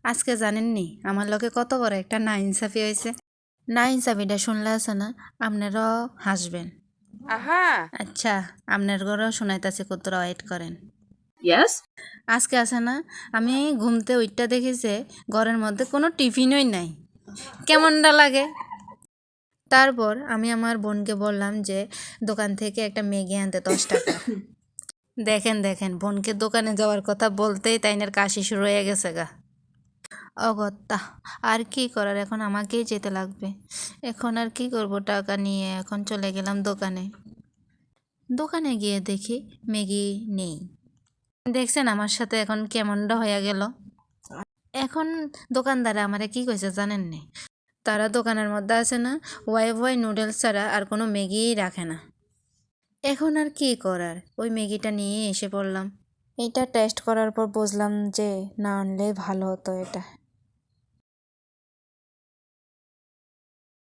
আজকে জানেননি আমার লগে কত বড় একটা নাইনসাফি হয়েছে। নাইনসাফিটা শুনলে আছে না আপনারাও হাসবেন। আহা আচ্ছা আপনার ঘরেও শোনাইতেছে কতটা ওয়েট করেন। ইয়েস আজকে আছে না আমি ঘুমতে ওইটা দেখেছে ঘরের মধ্যে কোনো টিফিনই নাই, কেমনটা লাগে। তারপর আমি আমার বোনকে বললাম যে দোকান থেকে একটা ম্যাগি আনতে 10 টাকা। দেখেন দেখেন বোনকে দোকানে যাওয়ার কথা বলতেই তাইনের কাশি শুরু হয়ে গেছে গা। অগত্যা আর কি করার, এখন আমাকেই যেতে লাগবে। এখন আর কি করব, টাকা নিয়ে এখন চলে গেলাম দোকানে। দোকানে গিয়ে দেখি ম্যাগি নেই। দেখছেন আমার সাথে এখন কেমনটা হয়ে গেল। এখন দোকানদারে আমারে কি কইছে জানেন নি, তারা দোকানের মধ্যে আছে না ওয়াই নুডলস ছাড়া আর কোনো ম্যাগিই রাখে না। এখন আর কি করার, ওই ম্যাগিটা নিয়ে এসে পড়লাম। এটা টেস্ট করার পর বুঝলাম যে না আনলেই ভালো হতো এটা।